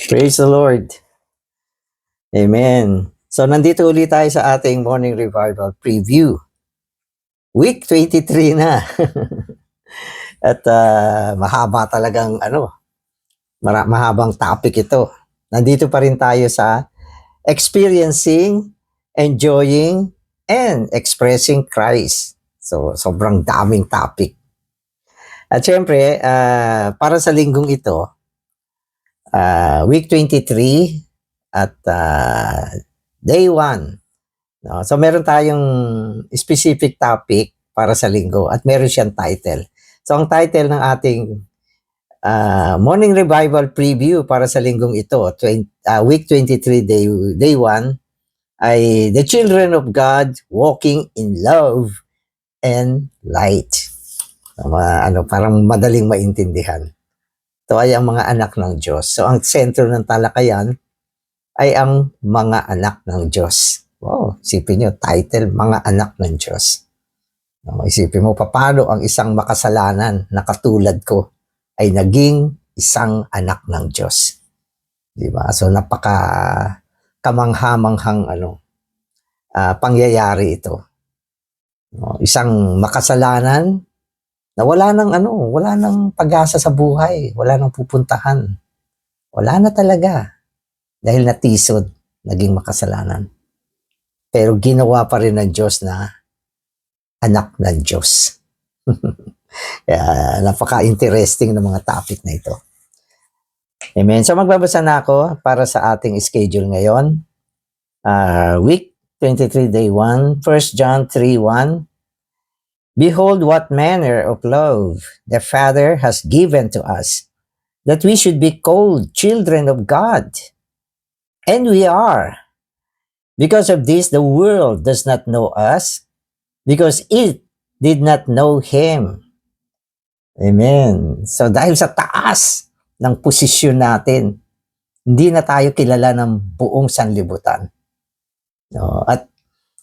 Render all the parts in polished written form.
Praise the Lord. Amen. So nandito ulit tayo sa ating morning revival preview. Week 23 na. At mahaba talagang mahabang topic ito. Nandito pa rin tayo sa experiencing, enjoying, and expressing Christ. So sobrang daming topic. At syempre, para sa linggong ito, week 23 at day 1. No? So meron tayong specific topic para sa linggo at meron siyang title. So ang title ng ating morning revival preview para sa linggong ito, week 23 day 1, ay The Children of God Walking in Love and Light. Parang madaling maintindihan. Ito ay ang mga anak ng Diyos. So ang sentro ng talakayan ay ang mga anak ng Diyos. Wow, isipin nyo, title, mga anak ng Diyos. Isipin mo, paano ang isang makasalanan na katulad ko ay naging isang anak ng Diyos. Diba? So napaka kamanghamanghang pangyayari ito. Isang makasalanan na wala nang pag-asa sa buhay, wala nang pupuntahan. Wala na talaga. Dahil natisod, naging makasalanan. Pero ginawa pa rin ng Diyos na anak ng Diyos. Kaya napaka-interesting ng mga topic na ito. Amen. So magbabasa na ako para sa ating schedule ngayon. Week 23, day 1, 1 John 3:1. Behold what manner of love the Father has given to us, that we should be called children of God. And we are. Because of this, the world does not know us, because it did not know Him. Amen. So dahil sa taas ng posisyon natin, hindi na tayo kilala ng buong sanlibutan. No? At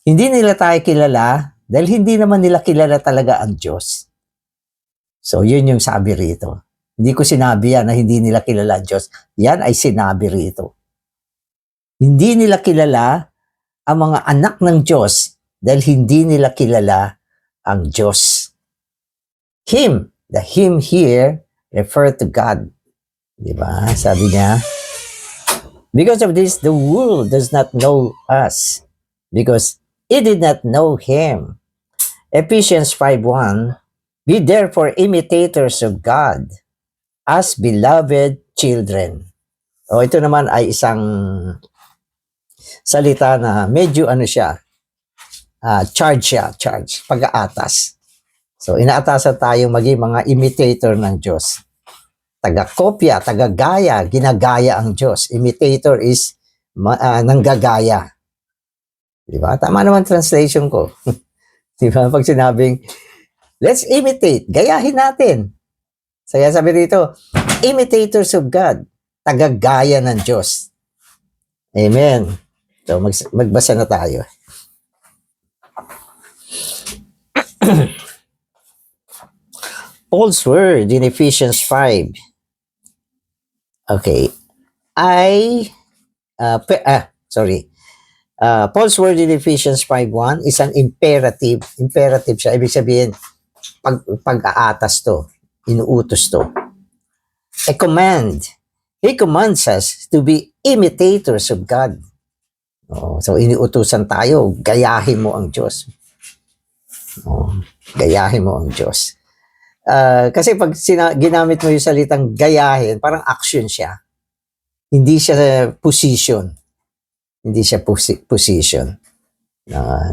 hindi nila tayo kilala dahil hindi naman nila kilala talaga ang Diyos. So yun yung sabi rito. Hindi ko sinabi yan na hindi nila kilala ang Diyos. Yan ay sinabi rito. Hindi nila kilala ang mga anak ng Diyos dahil hindi nila kilala ang Diyos. Him, the Him here, refer to God. Diba? Sabi niya, because of this, the world does not know us, because it did not know Him. Ephesians 5:1, be therefore imitators of God as beloved children. Ito naman ay isang salita na medyo charge, pag-aatas. So inaatasan tayong maging mga imitator ng Diyos. Taga-kopya, taga-gaya, ginagaya ang Diyos. Imitator is nanggagaya. Diba? Tama naman translation ko. Diba? Pag sinabing, let's imitate, gayahin natin. Kaya sabi dito, imitators of God, taga-gaya ng Diyos. Amen. So magbasa na tayo. Paul's word in Ephesians 5. Okay. Paul's word in Ephesians 5:1 is an imperative. Imperative siya. Ibig sabihin, pag-aatas to. Inuutos to. A command. He commands us to be imitators of God. So, iniutusan tayo. Gayahin mo ang Diyos. Gayahin mo ang Diyos. Kasi pag ginamit mo yung salitang gayahin, parang action siya. Hindi siya position. Hindi siya position.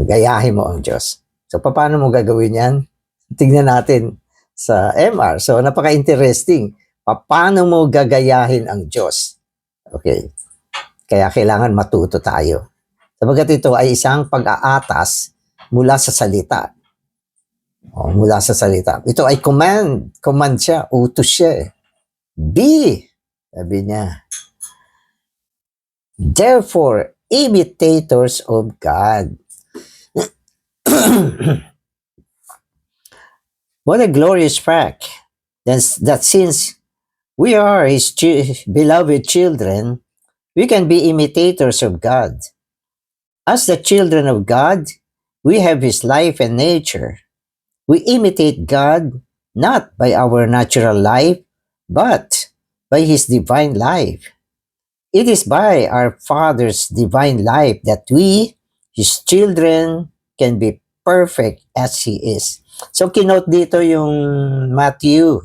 Gayahin mo ang Diyos. So, paano mo gagawin yan? Tingnan natin sa MR. So, napaka-interesting. Paano mo gagayahin ang Diyos? Okay. Kaya kailangan matuto tayo. Sabagat ito ay isang pag-aatas mula sa salita. Mula sa salita. Ito ay command. Command siya. Utos siya. Be. Sabi niya. Therefore, imitators of God. What a glorious fact that since we are His beloved children, we can be imitators of God. As the children of God, we have His life and nature. We imitate God not by our natural life, but by His divine life. It is by our Father's divine life that we, His children, can be perfect as He is. So, kinote dito yung Matthew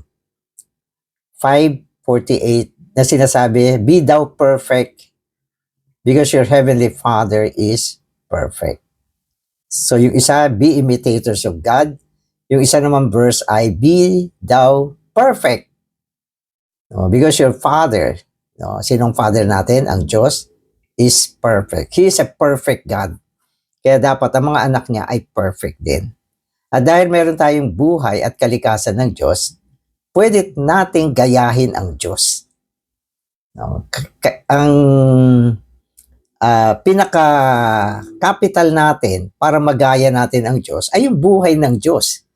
5:48 na sinasabi, be thou perfect because your heavenly Father is perfect. So, yung isa, be imitators of God. Yung isa naman verse ay, be thou perfect. No, because your Father, no, sinong Father natin? Ang Diyos is perfect. He is a perfect God. Kaya dapat ang mga anak niya ay perfect din. At dahil meron tayong buhay at kalikasan ng Diyos, pwede nating gayahin ang Diyos. No, ang pinaka-capital natin para magaya natin ang Diyos ay yung buhay ng Diyos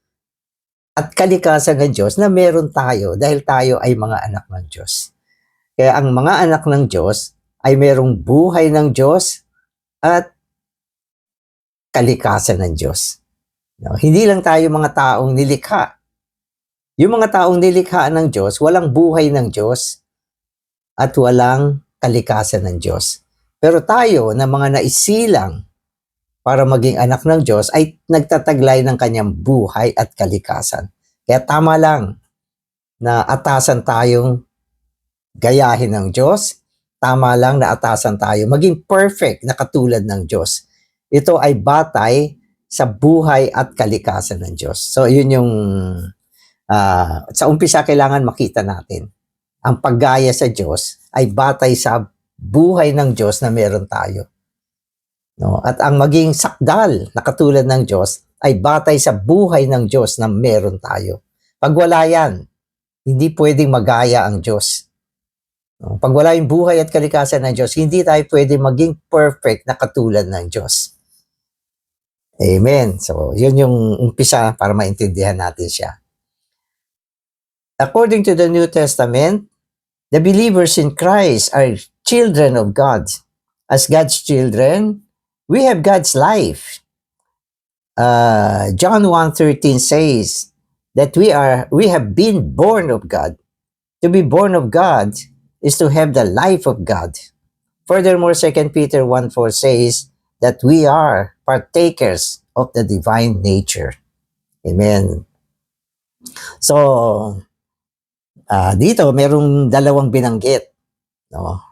at kalikasan ng Diyos na meron tayo dahil tayo ay mga anak ng Diyos. Kaya ang mga anak ng Diyos ay merong buhay ng Diyos at kalikasan ng Diyos. No, hindi lang tayo mga taong nilikha. Yung mga taong nilikha ng Diyos, walang buhay ng Diyos at walang kalikasan ng Diyos. Pero tayo na mga naisilang para maging anak ng Diyos ay nagtataglay ng kanyang buhay at kalikasan. Kaya tama lang na atasan tayong gayahin ng Diyos. Tama lang na atasan tayo maging perfect na katulad ng Diyos. Ito ay batay sa buhay at kalikasan ng Diyos. So yun yung sa umpisa kailangan makita natin. Ang paggaya sa Diyos ay batay sa buhay ng Diyos na meron tayo. No? At ang maging sakdal na katulad ng Diyos ay batay sa buhay ng Diyos na meron tayo. Pag wala yan, hindi pwedeng magaya ang Diyos. No? Pag wala yung buhay at kalikasan ng Diyos, hindi tayo pwedeng maging perfect na katulad ng Diyos. Amen. So, yun yung umpisa para maintindihan natin siya. According to the New Testament, the believers in Christ are children of God. As God's children, we have God's life. John 1:13 says that we have been born of God. To be born of God is to have the life of God. Furthermore, 2 Peter 1:4 says that we are partakers of the divine nature. Amen. So, dito merong dalawang binanggit. No?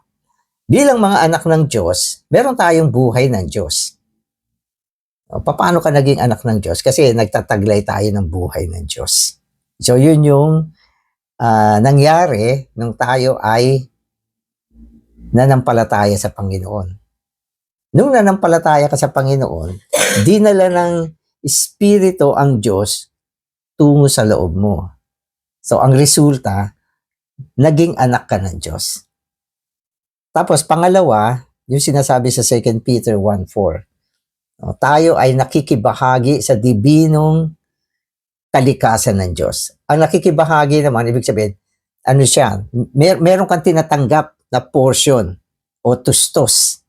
Bilang mga anak ng Diyos, meron tayong buhay ng Diyos. Paano ka naging anak ng Diyos? Kasi nagtataglay tayo ng buhay ng Diyos. So yun yung nangyari nung tayo ay nanampalataya sa Panginoon. Nung nanampalataya ka sa Panginoon, dinala ng Espiritu ang Diyos tungo sa loob mo. So ang resulta, naging anak ka ng Diyos. Tapos pangalawa, yung sinasabi sa 2 Peter 1:4. Tayo ay nakikibahagi sa dibinong kalikasan ng Diyos. Ang nakikibahagi naman, ibig sabihin, ano siya? Meron kang tinatanggap na portion o tustos.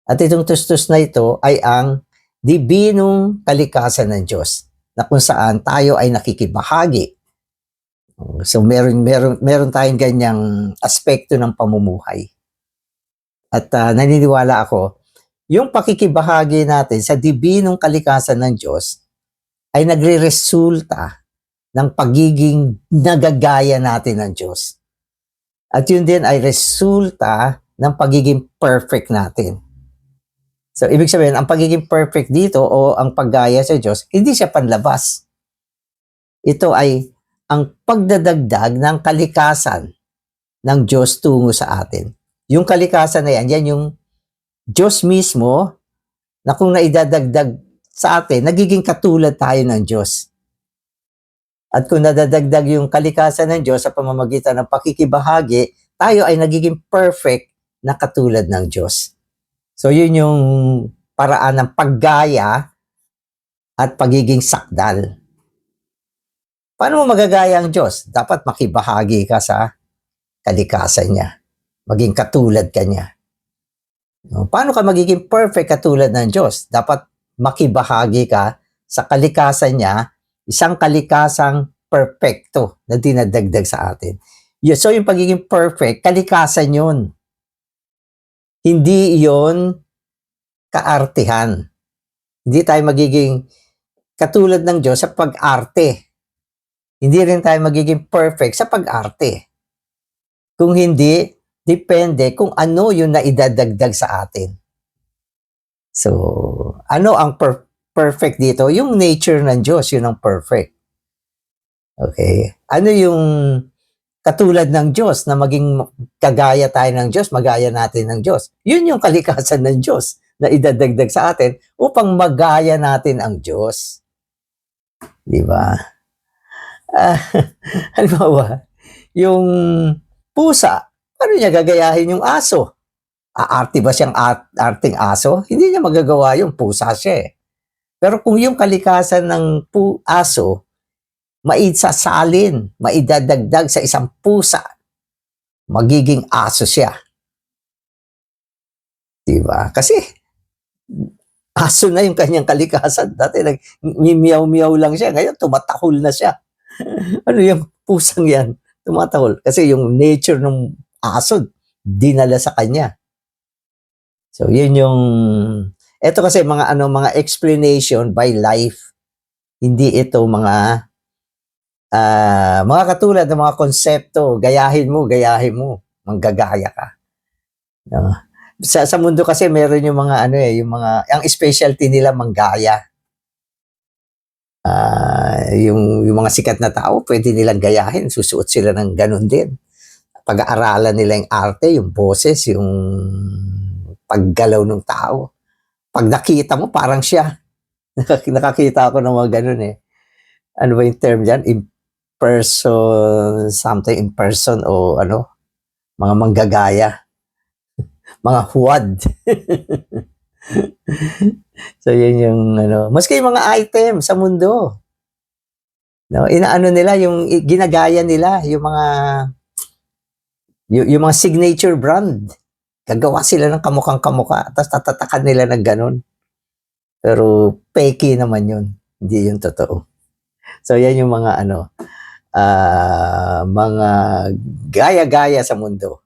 At itong tustos na ito ay ang dibinong kalikasan ng Diyos na kung saan tayo ay nakikibahagi. So meron tayong ganyang aspekto ng pamumuhay. At naniniwala ako, yung pakikibahagi natin sa dibinong kalikasan ng Diyos ay nagre-resulta ng pagiging nagagaya natin ng Diyos. At yun din ay resulta ng pagiging perfect natin. So, ibig sabihin, ang pagiging perfect dito o ang paggaya sa Diyos, hindi siya panlabas. Ito ay ang pagdadagdag ng kalikasan ng Diyos tungo sa atin. Yung kalikasan na yan yung Diyos mismo na kung naidadagdag sa atin, nagiging katulad tayo ng Diyos. At kung nadadagdag yung kalikasan ng Diyos sa pamamagitan ng pakikibahagi, tayo ay nagiging perfect na katulad ng Diyos. So yun yung paraan ng paggaya at pagiging sakdal. Paano mo magagaya ang Diyos? Dapat makibahagi ka sa kalikasan niya. Maging katulad ka niya. No? Paano ka magiging perfect katulad ng Diyos? Dapat makibahagi ka sa kalikasan niya, isang kalikasang perfecto na dinadagdag sa atin. So yung pagiging perfect, kalikasan yun. Hindi yon kaartihan. Hindi tayo magiging katulad ng Diyos sa pag-arte. Hindi rin tayo magiging perfect sa pag-arte. Kung hindi, depende kung ano yung naidadagdag sa atin. So, ano ang perfect dito? Yung nature ng Diyos, yun ang perfect. Okay? Ano yung katulad ng Diyos na maging kagaya tayo ng Diyos, magaya natin ng Diyos? Yun yung kalikasan ng Diyos na idadagdag sa atin upang magaya natin ang Diyos. Di ba? Halimbawa, yung pusa, paano niya gagayahin yung aso? Aarte ba siyang arting aso? Hindi niya magagawa yung pusa siya eh. Pero kung yung kalikasan ng aso, maisasalin, maidadagdag sa isang pusa, magiging aso siya. Diba? Kasi aso na yung kanyang kalikasan. Dati nag-miyaw-miyaw lang siya. Ngayon, tumatahol na siya. Ano yung pusang yan? Tumatahol. Kasi yung nature ng aso, dinala sa kanya. So, yun yung... Ito kasi mga explanation by life. Hindi ito mga katulad ng mga konsepto. Gayahin mo. Manggagaya ka. No? Sa mundo kasi meron yung mga ang specialty nila manggaya. Yung mga sikat na tao, pwede nilang gayahin, susuot sila ng ganun din. Pag-aaralan nila yung arte, yung boses, yung paggalaw ng tao. Pag nakita mo, parang siya. Nakakita ako ng mga ganun eh. Ano ba yung term dyan? Something in person o mga manggagaya. Mga huwad. So, yun yung maski yung mga item sa mundo. No, inaano nila, yung ginagaya nila, yung mga signature brand. Gagawa sila ng kamukhang-kamukha, tapos tatatakan nila ng ganun. Pero fake naman yun. Hindi yun totoo. So, yan yung mga mga gaya-gaya sa mundo.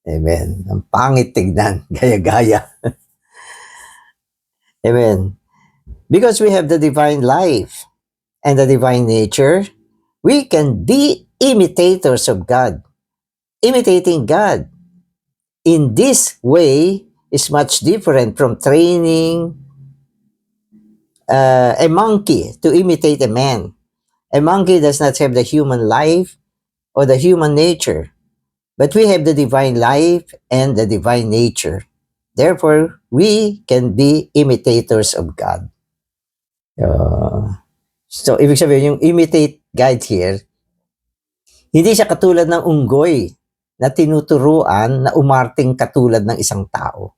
Amen. Ang pangit tignan. Gaya-gaya. Amen. Because we have the divine life and the divine nature, we can be imitators of God. Imitating God in this way is much different from training a monkey to imitate a man. A monkey does not have the human life or the human nature, but we have the divine life and the divine nature. Therefore, we can be imitators of God. So, ibig sabihin, yung imitate God here, hindi siya katulad ng unggoy na tinuturuan na umarting katulad ng isang tao.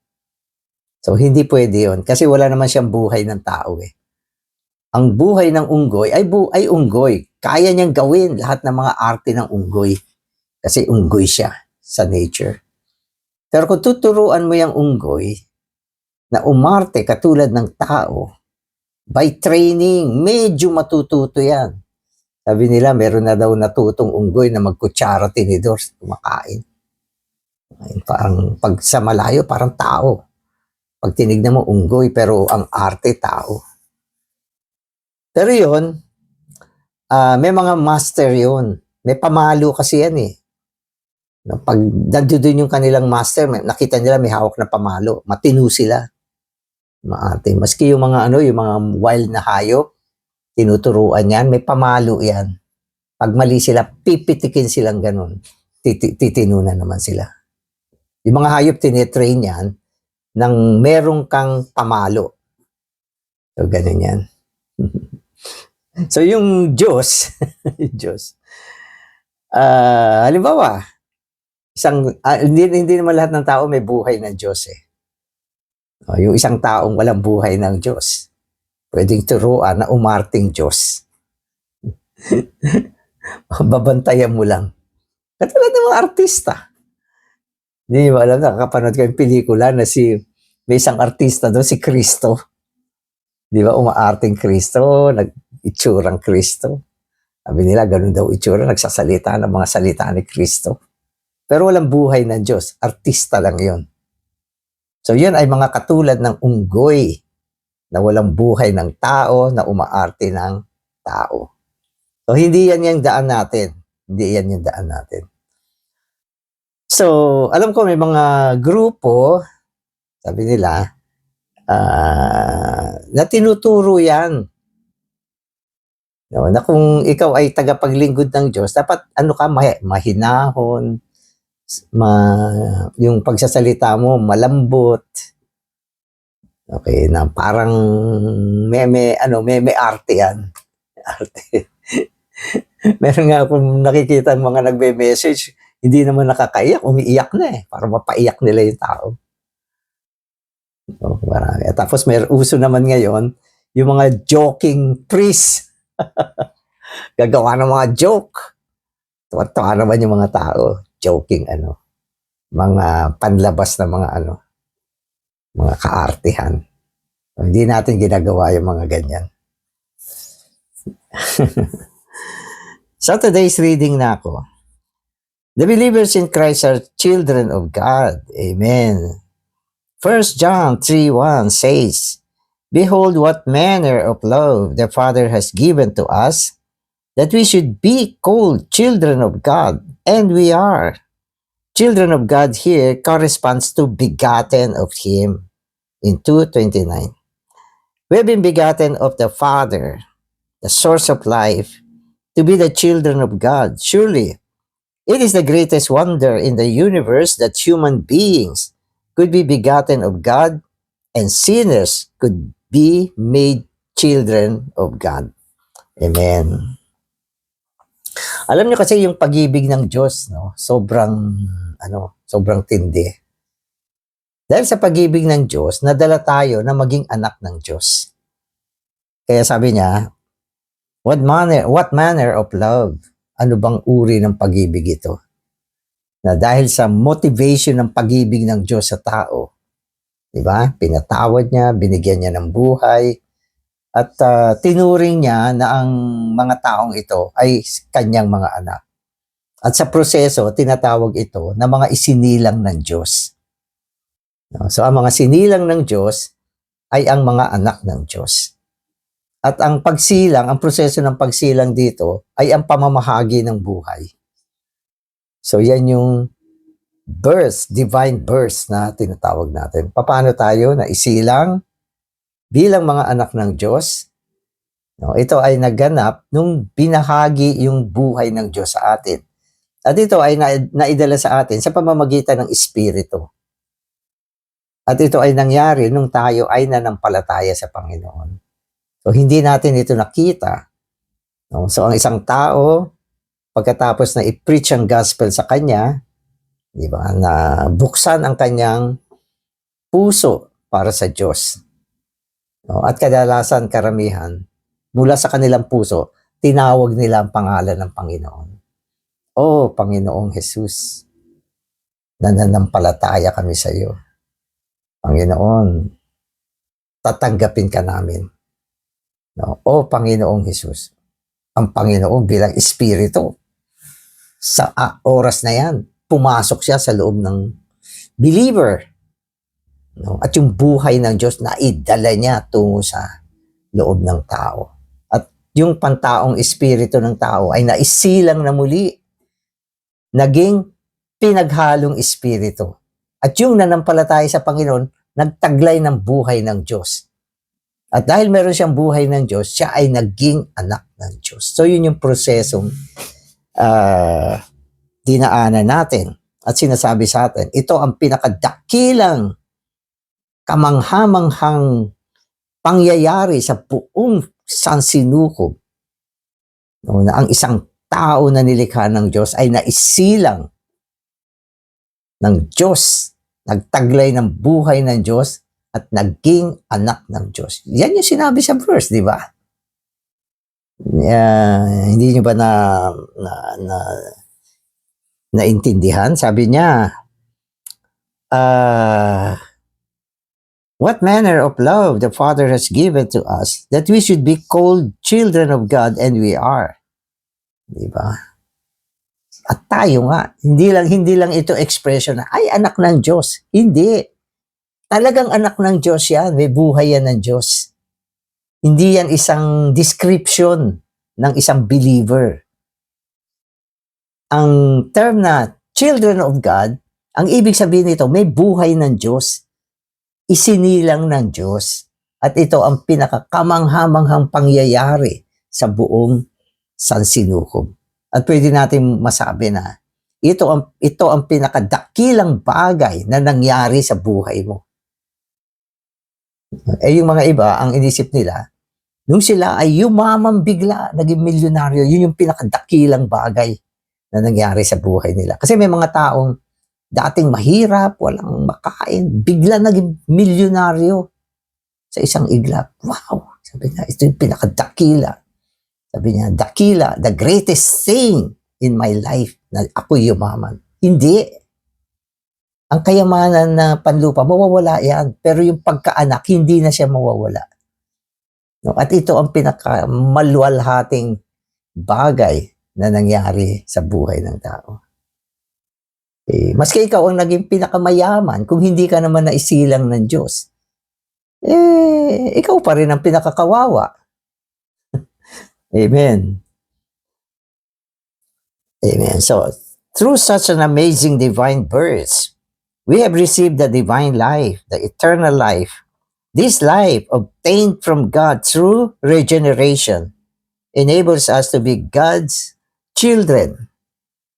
So, hindi pwede yun kasi wala naman siyang buhay ng tao eh. Ang buhay ng unggoy ay unggoy. Kaya niyang gawin lahat ng mga arte ng unggoy kasi unggoy siya sa nature. Pero kung tuturuan mo yung unggoy na umarte katulad ng tao, by training, medyo matututo yan. Sabi nila, meron na daw natutong unggoy na magkutsara tinidor sa kumakain. Parang pag sa malayo, parang tao. Pag tinignan mo, unggoy, pero ang arte, tao. Pero yun, may mga master yun. May pamalo kasi yan eh. Pag nandoon yung kanilang master, nakita nila may hawak na pamalo. Matino sila. Maarte. Maski yung mga yung mga wild na hayop, tinuturuan yan, may pamalo yan. Pag mali sila, pipitikin silang ganun. Titinunan naman sila. Yung mga hayop, tinitrain yan nang merong kang pamalo. So, ganun yan. So, yung Diyos, halimbawa, hindi naman lahat ng tao may buhay ng Diyos eh. Yung isang taong walang buhay ng Diyos, pwedeng turuan na umarting Diyos. Babantayan mo lang. Katulad ng mga artista. Hindi mo alam, nakakapanood ko yung pelikula na may isang artista doon, si Kristo. Di ba, umaarting Kristo, nag-itsurang Kristo. Sabi nila, ganun daw itsura, nagsasalita ng mga salita ni Kristo. Pero walang buhay ng Diyos, artista lang yun. So yun ay mga katulad ng unggoy na walang buhay ng tao, na umaarte ng tao. So hindi yan yung daan natin. Hindi yan yung daan natin. So, alam ko may mga grupo, sabi nila, na tinuturo yan. No, na kung ikaw ay tagapaglingkod ng Diyos, dapat ano ka, mahinahon, yung pagsasalita mo malambot. Okay, na parang may arte yan. Arte. Meron nga akong nakikita mga nagbe-message, hindi naman nakakaiyak, umiiyak na eh, para mapaiyak nila yung tao. So, marami. At tapos may uso naman ngayon, yung mga joking priest. Gagawa ng mga joke. Tuwa naman yung mga tao. Joking mga panlabas na mga kaartihan. So, hindi natin ginagawa yung mga ganyan. So today's reading na ako. The believers in Christ are children of God. Amen. 1 John 3:1 says, Behold what manner of love the Father has given to us, that we should be called children of God, and we are. Children of God here corresponds to begotten of Him in 2:29. We have been begotten of the Father, the source of life, to be the children of God. Surely, it is the greatest wonder in the universe that human beings could be begotten of God and sinners could be made children of God. Amen. Alam niyo kasi yung pag-ibig ng Diyos, no? Sobrang tindi. Dahil sa pag-ibig ng Diyos, nadala tayo na maging anak ng Diyos. Kaya sabi niya, what manner of love? Ano bang uri ng pag-ibig ito? Na dahil sa motivation ng pag-ibig ng Diyos sa tao, di ba? Pinatawad niya, binigyan niya ng buhay, at tinuring niya na ang mga taong ito ay kanyang mga anak. At sa proseso, tinatawag ito na mga isinilang ng Diyos. So, ang mga sinilang ng Diyos ay ang mga anak ng Diyos. At ang pagsilang, ang proseso ng pagsilang dito ay ang pamamahagi ng buhay. So, yan yung birth, divine birth na tinatawag natin. Paano tayo na isilang bilang mga anak ng Diyos? No, ito ay naganap nung binahagi yung buhay ng Diyos sa atin. At ito ay naidala sa atin sa pamamagitan ng Espiritu. At ito ay nangyari nung tayo ay nanampalataya sa Panginoon. So, hindi natin ito nakita. No? So, ang isang tao, pagkatapos na i-preach ang gospel sa kanya, di ba, na buksan ang kanyang puso para sa Diyos. No? At kadalasan, karamihan, mula sa kanilang puso, tinawag nila ang pangalan ng Panginoon. Oh, Panginoong Jesus, nananampalataya kami sa iyo. Panginoon, tatanggapin ka namin. No? Oh, Panginoong Jesus, ang Panginoon bilang Espiritu, sa oras na yan, pumasok siya sa loob ng believer. No? At yung buhay ng Diyos na idala niya tungo sa loob ng tao. At yung pantaong espiritu ng tao ay naisilang na muli. Naging pinaghalong espiritu. At yung nanampalataya sa Panginoon, nagtaglay ng buhay ng Diyos. At dahil meron siyang buhay ng Diyos, siya ay naging anak ng Diyos. So yun yung prosesong dinaanan natin at sinasabi sa atin. Ito ang pinakadakilang kamanghamanghang pangyayari sa buong sansinukob. No, na ang isang tao na nilikha ng Diyos ay naisilang ng Diyos, nagtaglay ng buhay ng Diyos at naging anak ng Diyos. Yan yung sinabi sa verse, di ba? Hindi nyo ba naintindihan. Sabi niya, what manner of love the Father has given to us that we should be called children of God, and we are. Diba? At tayo nga, hindi lang ito expression na, ay, anak ng Diyos. Hindi. Talagang anak ng Diyos yan. May buhay yan ng Diyos. Hindi yan isang description ng isang believer. Ang term na children of God, ang ibig sabihin nito, may buhay ng Diyos. Isinilang ng Diyos. At ito ang pinakakamanghamanghang pangyayari sa buong sansinukob. At pwede natin masabi na ito ang pinakadakilang bagay na nangyari sa buhay mo. Eh yung mga iba, ang inisip nila, nung sila ay yumaman bigla, naging milyonaryo, yun yung pinakadakilang bagay na nangyari sa buhay nila. Kasi may mga taong dating mahirap, walang makain, bigla naging milyonaryo sa isang iglap. Wow! Sabi niya, ito yung pinakadakila. Sabi niya, dakila, the greatest thing in my life na ako'y yumaman. Hindi. Ang kayamanan na panlupa, mawawala yan. Pero yung pagkaanak, hindi na siya mawawala. No? At ito ang pinakamalwalhating bagay na nangyari sa buhay ng tao. Maski ikaw ang naging pinakamayaman, kung hindi ka naman naisilang ng Diyos, ikaw pa rin ang pinakakawawa. Amen. Amen. So, through such an amazing divine birth, we have received the divine life, the eternal life. This life, obtained from God through regeneration, enables us to be God's children.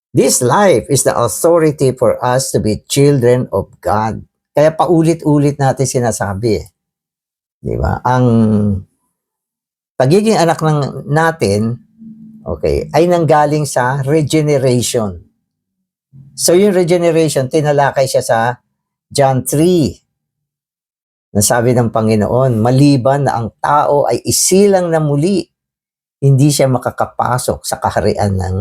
This life is the authority for us to be children of God. Kaya paulit-ulit natin sinasabi. Di ba? Ang pagiging anak natin, okay, ay nanggaling sa regeneration. So yung regeneration, tinalakay siya sa John 3. Nasabi ng Panginoon, maliban na ang tao ay isilang na muli, hindi siya makakapasok sa kaharian ng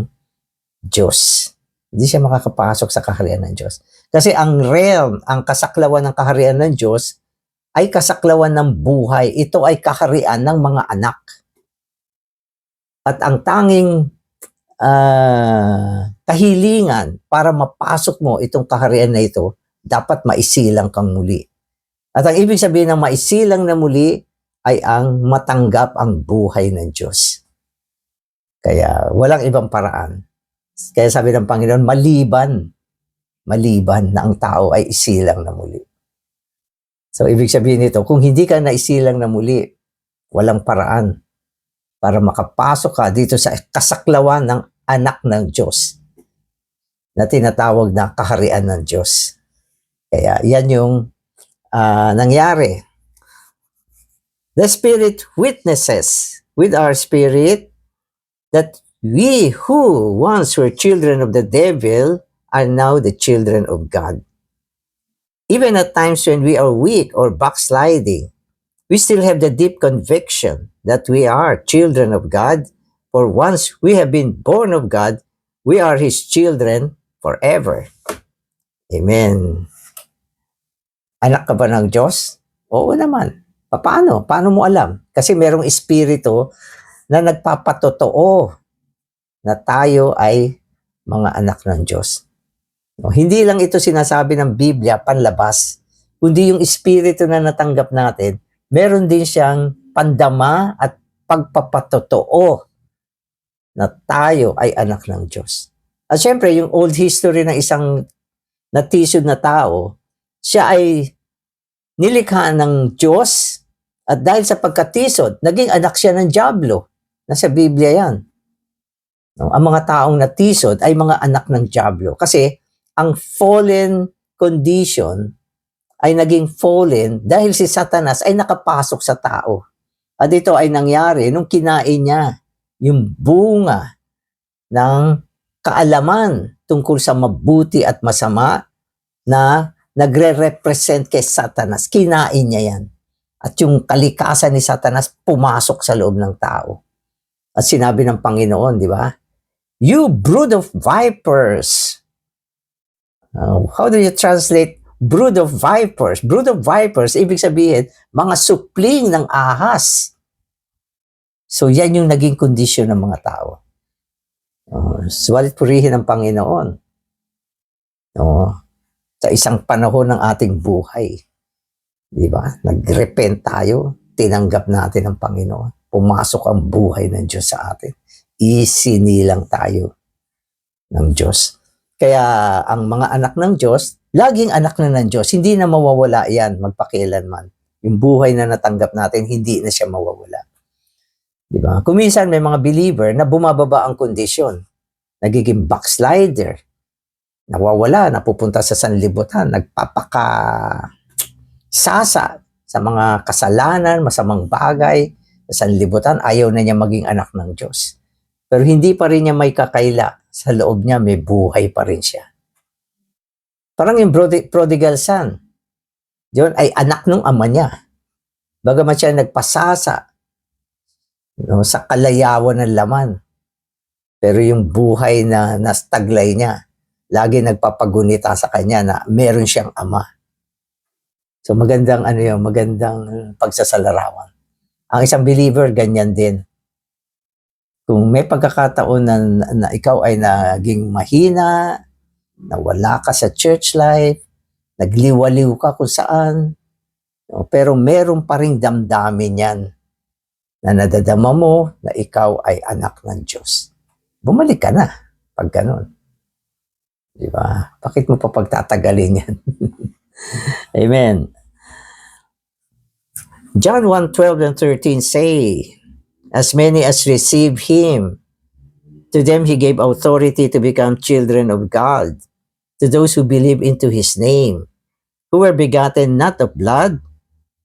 Diyos. Hindi siya makakapasok sa kaharian ng Diyos. Kasi ang realm, ang kasaklawan ng kaharian ng Diyos, ay kasaklawan ng buhay. Ito ay kaharian ng mga anak. At ang tanging kahilingan para mapasok mo itong kaharian na ito, dapat maisilang kang muli. At ang ibig sabihin ng maisilang na muli ay ang matanggap ang buhay ng Diyos. Kaya walang ibang paraan. Kaya sabi ng Panginoon, maliban na ang tao ay isilang na muli. So, ibig sabihin nito, kung hindi ka naisilang na muli, walang paraan para makapasok ka dito sa kasaklawan ng anak ng Diyos na tinatawag na kaharian ng Diyos. Kaya yan yung nangyari. The Spirit witnesses with our spirit that we who once were children of the devil are now the children of God. Even at times when we are weak or backsliding, we still have the deep conviction that we are children of God. For once we have been born of God, we are His children forever. Amen. Anak ka ba ng Diyos? Oo naman. Paano? Paano mo alam? Kasi merong espiritu na nagpapatotoo na tayo ay mga anak ng Diyos. No, hindi lang ito sinasabi ng Biblia panlabas, kundi yung espiritu na natanggap natin, meron din siyang pandama at pagpapatotoo na tayo ay anak ng Diyos. At syempre, yung old history ng isang natisod na tao, siya ay nilikha ng Diyos at dahil sa pagkatisod, naging anak siya ng dyablo. Nasa Biblia yan. No, ang mga taong natisod ay mga anak ng dyablo kasi ang fallen condition ay naging fallen dahil si Satanas ay nakapasok sa tao. At ito ay nangyari nung kinain niya yung bunga ng kaalaman tungkol sa mabuti at masama na nagre-represent kay Satanas. Kinain niya yan. At yung kalikasan ni Satanas pumasok sa loob ng tao. At sinabi ng Panginoon, di ba? You brood of vipers, How do you translate brood of vipers? Brood of vipers, ibig sabihin, mga supling ng ahas. So yan yung naging kondisyon ng mga tao. Suwalit purihin ang Panginoon. Sa isang panahon ng ating buhay. Di ba? Nag-repent tayo, tinanggap natin ang Panginoon. Pumasok ang buhay ng Diyos sa atin. Isinilang tayo ng Diyos. Kaya ang mga anak ng Diyos, laging anak na ng Diyos. Hindi na mawawala yan magpakilanman. Yung buhay na natanggap natin, hindi na siya mawawala. Di ba? Kung minsan may mga believer na bumababa ang kondisyon. Nagiging backslider. Nawawala, napupunta sa sanlibutan, nagpapaka-sasa sa mga kasalanan, masamang bagay, sa sanlibutan, ayaw na niya maging anak ng Diyos. Pero hindi pa rin niya may kakaila. Sa loob niya, may buhay pa rin siya. Parang yung prodigal son, yun ay anak ng ama niya. Bagamat siya nagpasasa sa kalayawan ng laman. Pero yung buhay na nastaglay niya, lagi nagpapagunita sa kanya na meron siyang ama. So magandang magandang pagsasalarawan. Ang isang believer, ganyan din. Kung may pagkakataon na ikaw ay naging mahina, nawala ka sa church life, nagliwaliw ka kung saan, pero meron pa ring damdamin yan na nadadama mo na ikaw ay anak ng Diyos. Bumalik ka na pag ganun. Di ba? Bakit mo pa pagtatagalin yan? Amen. John 1:12 and 13 say, as many as receive Him, to them He gave authority to become children of God, to those who believe into His name, who were begotten not of blood,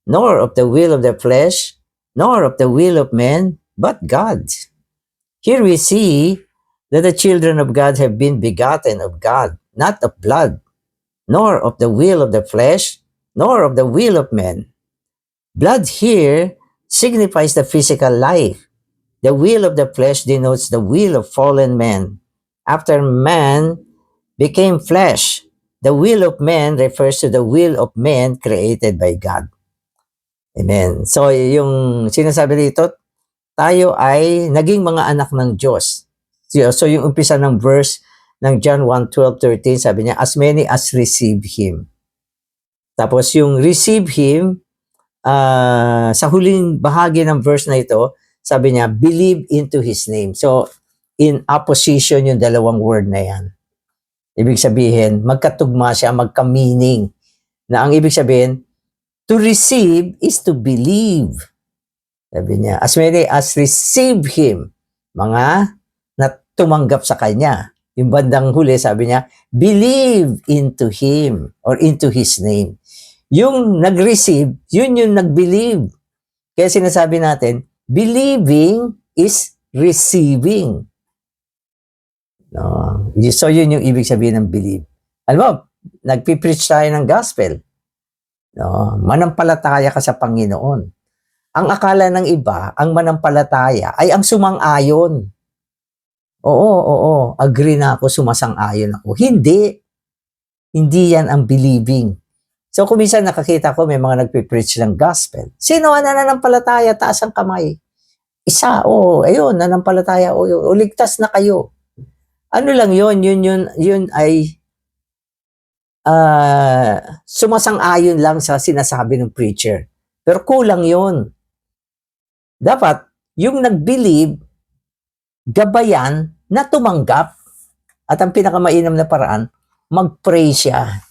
nor of the will of the flesh, nor of the will of men, but God. Here we see that the children of God have been begotten of God, not of blood, nor of the will of the flesh, nor of the will of men. Blood here signifies the physical life. The will of the flesh denotes the will of fallen man. After man became flesh, the will of man refers to the will of man created by God. Amen. So yung sinasabi dito, tayo ay naging mga anak ng Diyos. So yung umpisa ng verse ng John 1:12-13, sabi niya, as many as receive Him. Tapos yung receive Him, sa huling bahagi ng verse na ito, sabi niya, believe into His name. So, in opposition yung dalawang word na yan. Ibig sabihin, magkatugma siya, magka-meaning. Na ang ibig sabihin, to receive is to believe. Sabi niya, as many as receive Him, mga na tumanggap sa Kanya. Yung bandang huli, sabi niya, believe into Him or into His name. Yung nag-receive, yun yung nag-believe. Kaya sinasabi natin, believing is receiving. No. So yun yung ibig sabihin ng believe. Alam mo, nagpipreach tayo ng gospel. No. Manampalataya ka sa Panginoon. Ang akala ng iba, ang manampalataya ay ang sumang-ayon. Oo, agree na ako, sumasang-ayon ako. Hindi yan ang believing. So kung minsan nakakita ko may mga nagpipreach ng gospel. Sino ang nananampalataya? Taas ang kamay. Isa, ayun, nanampalataya, ligtas na kayo. Ano lang yun ay sumasang-ayon lang sa sinasabi ng preacher. Pero kulang yun. Dapat, yung nag-believe, gabayan na tumanggap. At ang pinakamainam na paraan, mag-pray siya.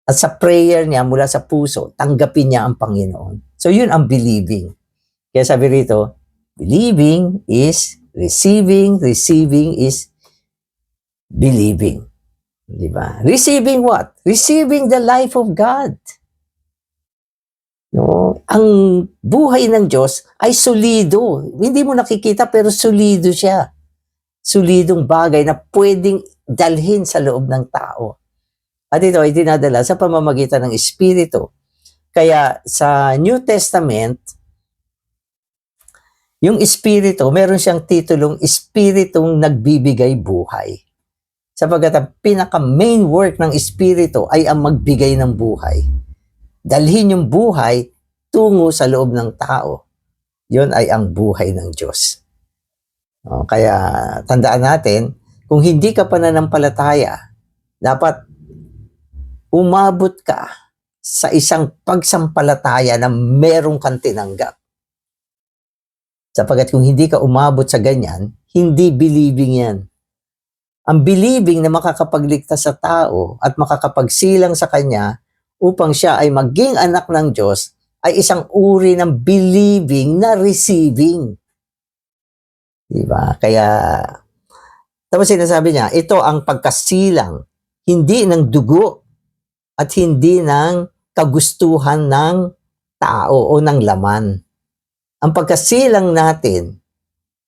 At sa prayer niya mula sa puso, tanggapin niya ang Panginoon. So yun ang believing. Kaya sabi rito, believing is receiving is believing. Diba? Receiving what? Receiving the life of God. No? Ang buhay ng Diyos ay solido. Hindi mo nakikita pero solido siya. Solidong bagay na pwedeng dalhin sa loob ng tao. At ito ay dinadala sa pamamagitan ng Espiritu. Kaya sa New Testament, yung Espiritu, meron siyang titulong Espiritong nagbibigay buhay. Sapagkat ang pinaka-main work ng Espiritu ay ang magbigay ng buhay. Dalhin yung buhay tungo sa loob ng tao. Yun ay ang buhay ng Diyos. Kaya tandaan natin, kung hindi ka pananampalataya, dapat umabot ka sa isang pagsampalataya na merong kang tinanggap. Sapagkat kung hindi ka umabot sa ganyan, hindi believing yan. Ang believing na makakapagligtas sa tao at makakapagsilang sa kanya upang siya ay maging anak ng Diyos ay isang uri ng believing na receiving. Diba? Kaya, tapos sinasabi niya, ito ang pagkasilang, hindi ng dugo at hindi ng kagustuhan ng tao o ng laman. Ang pagkasilang natin,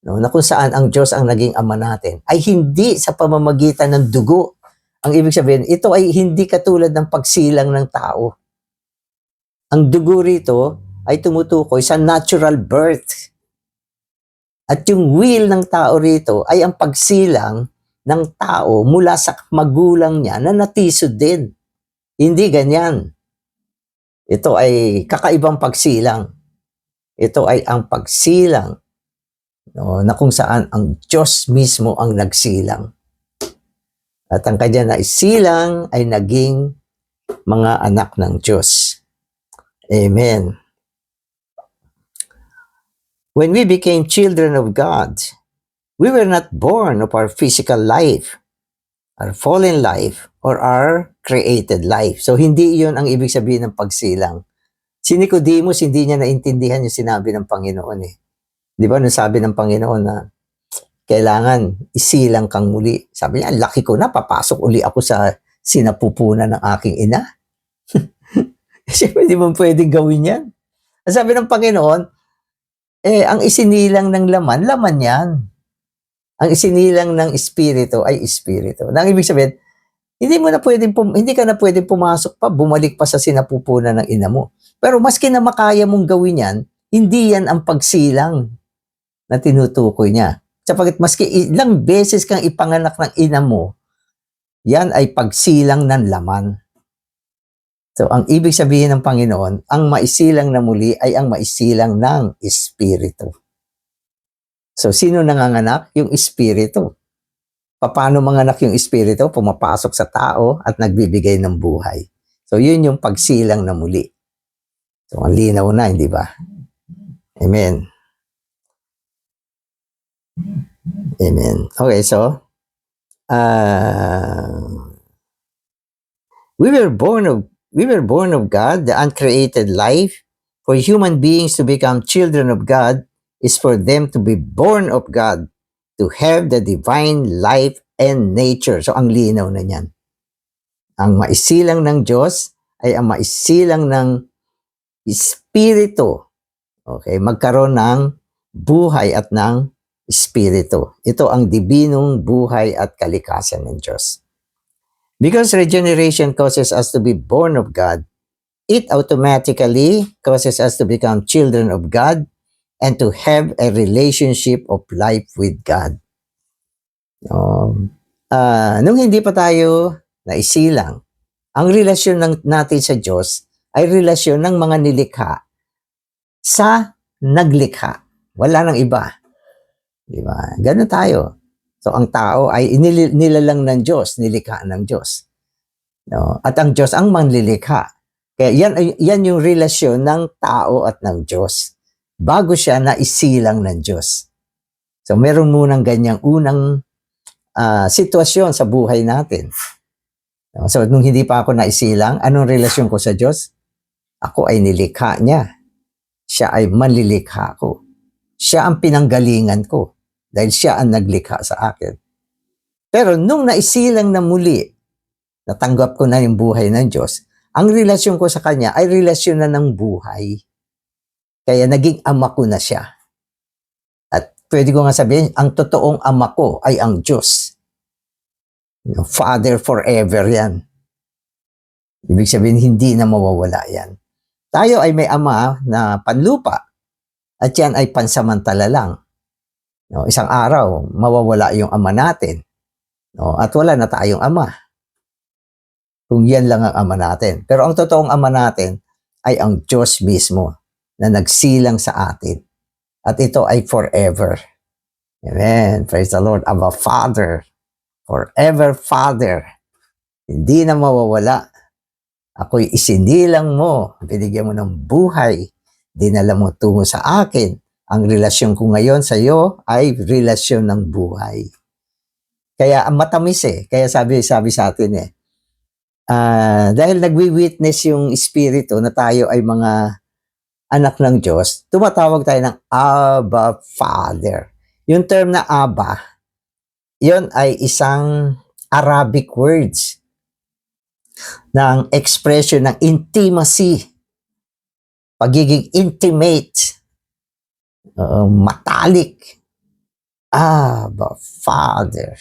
na kung saan ang Diyos ang naging ama natin, ay hindi sa pamamagitan ng dugo. Ang ibig sabihin, ito ay hindi katulad ng pagsilang ng tao. Ang dugo rito ay tumutukoy sa natural birth. At yung will ng tao rito ay ang pagsilang ng tao mula sa magulang niya na natisod din. Hindi ganyan. Ito ay kakaibang pagsilang. Ito ay ang pagsilang na kung saan ang Diyos mismo ang nagsilang. At ang kanya na isilang ay naging mga anak ng Diyos. Amen. When we became children of God, we were not born of our physical life, our fallen life, or our created life. So, hindi iyon ang ibig sabihin ng pagsilang. Si Nicodemus, hindi niya naintindihan yung sinabi ng Panginoon eh. Di ba, nung sabi ng Panginoon na kailangan isilang kang muli. Sabi niya, laki ko na, papasok uli ako sa sinapupunan ng aking ina. Siyempre, di mo pwedeng gawin yan. Sabi ng Panginoon, ang isinilang ng laman, laman yan. Ang isinilang ng espiritu ay espiritu. Ang ibig sabihin, hindi ka na pwedeng pumasok pa, bumalik pa sa sinapupunan ng ina mo. Pero maski na makaya mong gawin yan, hindi yan ang pagsilang na tinutukoy niya. Sapagkat maski ilang beses kang ipanganak ng ina mo, yan ay pagsilang ng laman. So, ang ibig sabihin ng Panginoon, ang maisilang na muli ay ang maisilang ng Espiritu. So, sino nanganganak? Yung Espiritu. Paano manganak yung Espiritu? Pumapasok sa tao at nagbibigay ng buhay. So, yun yung pagsilang na muli. So, ang linaw na, hindi ba? Amen. Amen. Okay, so, we were born of God, the uncreated life. For human beings to become children of God is for them to be born of God, to have the divine life and nature. So, ang linaw na niyan. Ang maisilang ng Diyos ay ang maisilang ng Espiritu. Okay, magkaroon ng buhay at ng Espiritu. Ito ang dibinong buhay at kalikasan ng Diyos. Because regeneration causes us to be born of God, it automatically causes us to become children of God and to have a relationship of life with God. Nung hindi pa tayo naisilang, ang relasyon natin sa Diyos ay relasyon ng mga nilikha sa naglikha. Wala nang iba. Diba? Ganun tayo. So, ang tao ay nilalang ng Diyos, nilikha ng Diyos. No? At ang Diyos ang manlilikha. Kaya yan yung relasyon ng tao at ng Diyos. Bago siya na isilang ng Diyos. So, meron munang ganyang unang sitwasyon sa buhay natin. No? So, nung hindi pa ako naisilang, anong relasyon ko sa Diyos? Ako ay nilikha niya. Siya ay manlilikha ko. Siya ang pinanggalingan ko. Dahil siya ang naglikha sa akin. Pero nung naisilang na muli, natanggap ko na yung buhay ng Diyos, ang relasyon ko sa Kanya ay relasyon na ng buhay. Kaya naging ama ko na siya. At pwede ko nga sabihin, ang totoong ama ko ay ang Diyos. Father forever yan. Ibig sabihin, hindi na mawawala yan. Tayo ay may ama na panlupa at yan ay pansamantala lang. No, isang araw, mawawala yung ama natin. No? At wala na tayong ama. Kung yan lang ang ama natin. Pero ang totoong ama natin ay ang Diyos mismo na nagsilang sa atin. At ito ay forever. Amen. Praise the Lord. Abba Father. Forever Father. Hindi na mawawala. Ako'y isinilang mo. Binigyan mo ng buhay. Dinala mo tungo sa akin. Ang relasyon ko ngayon sa iyo ay relasyon ng buhay. Kaya ang matamis Kaya sabi sa atin dahil nagwi-witness yung Espiritu na tayo ay mga anak ng Diyos, tumatawag tayo ng Abba Father. Yung term na Abba, yun ay isang Arabic words ng expression ng intimacy, pagiging intimate, matalik. Abba Father.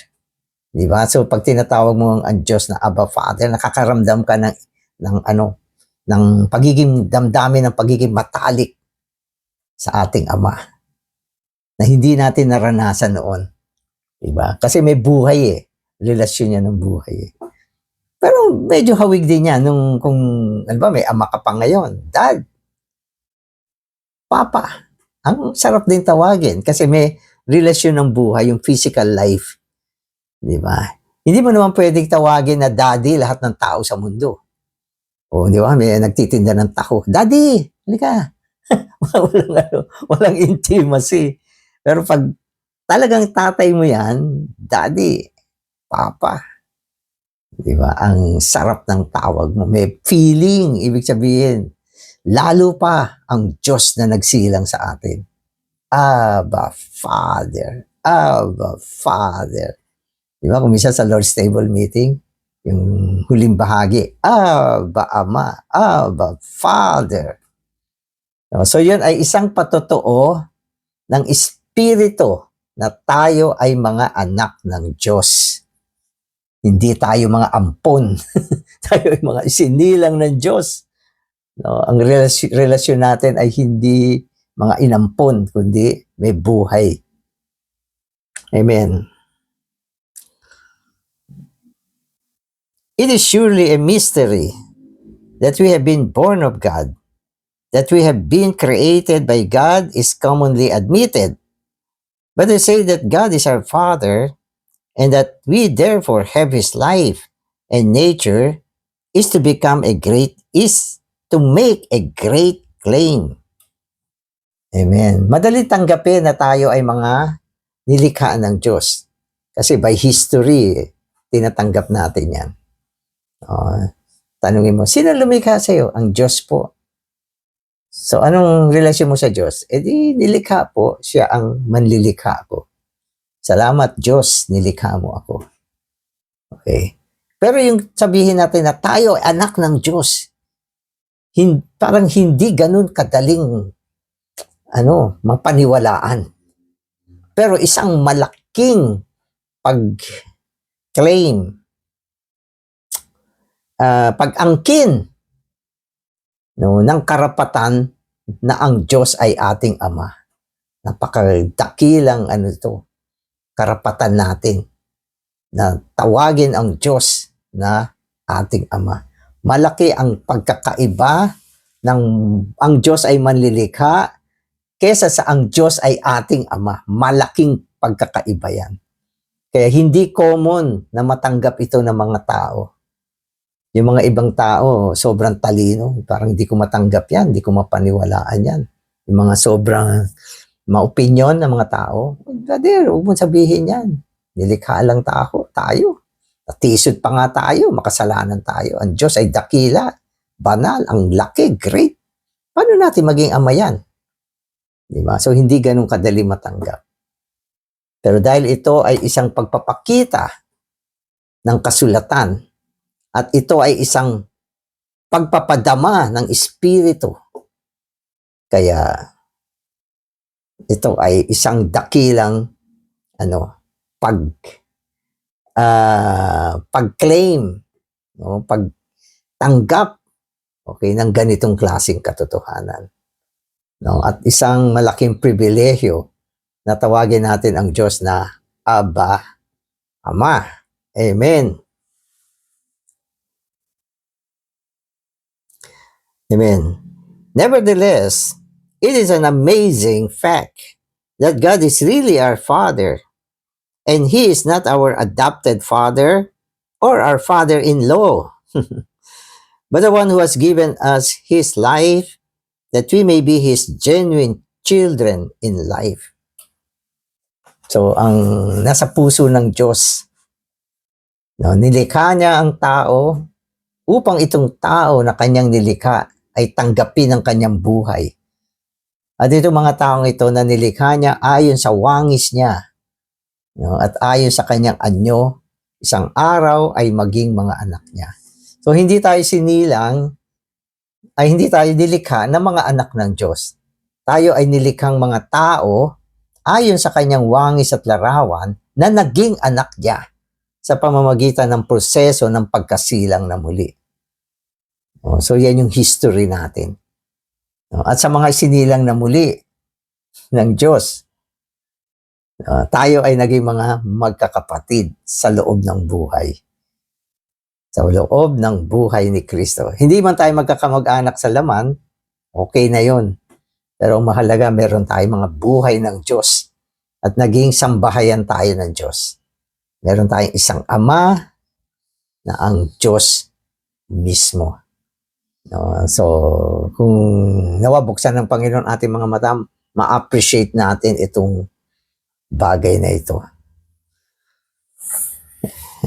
Diba? So pag tinatawag mo ang Diyos na Abba Father, nakakaramdam ka ng pagiging damdamin, ng pagiging matalik sa ating Ama na hindi natin naranasan noon. Diba? Kasi may buhay relasyon niya ng buhay Pero medyo hawig din niya kung may ama ka pa ngayon, Dad, Papa. Ang sarap din tawagin kasi may relasyon ng buhay, yung physical life. Di ba? Hindi mo naman pwedeng tawagin na daddy lahat ng tao sa mundo. O, di ba? May nagtitinda ng taho. Daddy, halika. walang intimacy. Pero pag talagang tatay mo yan, Daddy, Papa. Di ba? Ang sarap ng tawag mo. May feeling, ibig sabihin. Lalo pa ang Diyos na nagsilang sa atin. Abba, Father. Abba, Father. Di ba? Kung minsan sa Lord's Table meeting, yung huling bahagi, Abba, Ama. Abba, Father. So yun ay isang patotoo ng Espiritu na tayo ay mga anak ng Diyos. Hindi tayo mga ampon. Tayo ay mga isinilang ng Diyos. No, ang relasyon natin ay hindi mga inampon, kundi may buhay. Amen. It is surely a mystery that we have been born of God. That we have been created by God is commonly admitted. But to say that God is our Father and that we therefore have His life and nature is to make a great claim. Amen. Madali tanggapin na tayo ay mga nilikha ng Diyos. Kasi by history, tinatanggap natin yan. Tanungin mo, sino lumikha sa iyo? Ang Diyos po. So, anong relasyon mo sa Diyos? Di nilikha po, siya ang manlilikha ko. Salamat Diyos, nilikha mo ako. Okay. Pero yung sabihin natin na tayo ay anak ng Diyos, parang hindi ganun kadaling mapaniwalaan. Pero isang malaking pag-claim, pag-angkin ng karapatan na ang Diyos ay ating Ama. Napakadakilang karapatan natin na tawagin ang Diyos na ating Ama. Malaki ang pagkakaiba ng ang Diyos ay manlilikha kesa sa ang Diyos ay ating Ama. Malaking pagkakaiba yan. Kaya hindi common na matanggap ito ng mga tao. Yung mga ibang tao, sobrang talino. Parang hindi ko matanggap yan, hindi ko mapaniwalaan yan. Yung mga sobrang ma-opinion ng mga tao, brother, huwag mo sabihin yan. Nilikha lang tayo. Natisod pa nga tayo, makasalanan tayo. Ang Diyos ay dakila, banal, ang laki, great. Paano natin maging ama yan? Diba? So, hindi ganun kadali matanggap. Pero dahil ito ay isang pagpapakita ng kasulatan at ito ay isang pagpapadama ng Espiritu, kaya ito ay isang dakilang pag-claim, pagtanggap ng ganitong klaseng katotohanan. At isang malaking pribilehyo na tawagin natin ang Diyos na Abba, Ama. Amen. Amen. Nevertheless, it is an amazing fact that God is really our Father, and He is not our adopted father or our father-in-law, but the one who has given us His life that we may be His genuine children in life. So, ang nasa puso ng Diyos, no, nilikha niya ang tao upang itong tao na kanyang nilikha ay tanggapin ang kanyang buhay. At itong mga taong ito na nilikha niya ayon sa wangis niya, no, at ayon sa kanyang anyo, isang araw ay maging mga anak niya. So hindi tayo sinilang, ay hindi tayo nilikha na mga anak ng Diyos. Tayo ay nilikhang mga tao ayon sa kanyang wangis at larawan na naging anak niya sa pamamagitan ng proseso ng pagkasilang na muli. So yan yung history natin. At sa mga sinilang na muli ng Diyos, tayo ay naging mga magkakapatid sa loob ng buhay. Sa loob ng buhay ni Kristo. Hindi man tayo magkakamag-anak sa laman, okay na yon. Pero ang mahalaga, meron tayong mga buhay ng Diyos at naging sambahayan tayo ng Diyos. Meron tayong isang Ama na ang Diyos mismo. So, kung nawabuksan ng Panginoon ating mga mata, ma-appreciate natin itong bagay na ito.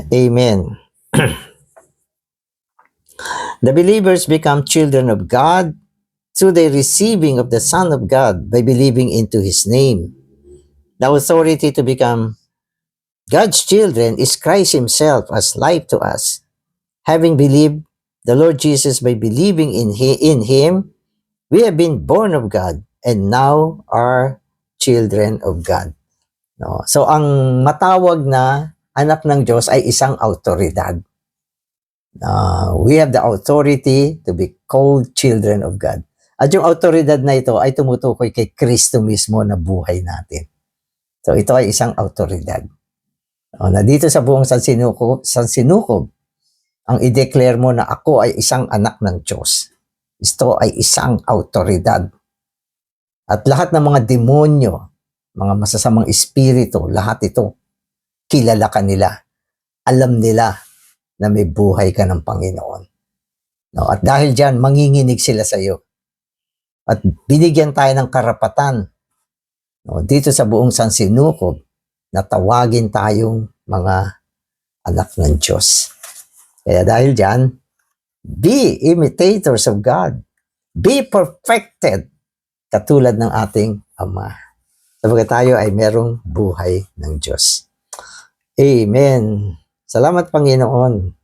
Amen. The believers become children of God through the receiving of the Son of God by believing into His name. The authority to become God's children is Christ Himself as life to us. Having believed the Lord Jesus by believing in Him, we have been born of God and now are children of God. No? So, ang matawag na anak ng Diyos ay isang autoridad. We have the authority to be called children of God. At yung autoridad na ito ay tumutukoy kay Kristo mismo na buhay natin. So, ito ay isang autoridad. Na dito sa buong San Sinukob, ang i-declare mo na ako ay isang anak ng Diyos. Ito ay isang autoridad. At lahat ng mga demonyo, mga masasamang espiritu, lahat ito, kilala ka nila. Alam nila na may buhay ka ng Panginoon. No? At dahil dyan, manginginig sila sa iyo. At binigyan tayo ng karapatan, no, dito sa buong San Sinukob na tawagin tayong mga anak ng Diyos. Kaya dahil dyan, be imitators of God. Be perfected katulad ng ating Ama. Sabagat tayo ay merong buhay ng Diyos. Amen. Salamat, Panginoon.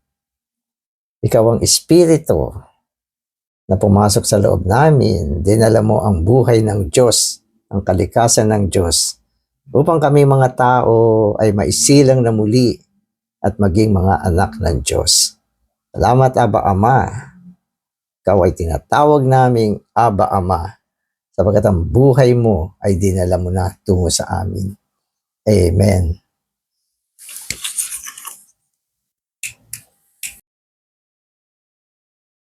Ikaw ang Espiritu na pumasok sa loob namin. Dinala mo ang buhay ng Diyos, ang kalikasan ng Diyos, upang kami mga tao ay maisilang na muli at maging mga anak ng Diyos. Salamat, Aba Ama. Ikaw ay tinatawag naming Aba Ama, sabagat ang buhay mo ay dinala mo na tungo sa amin. Amen.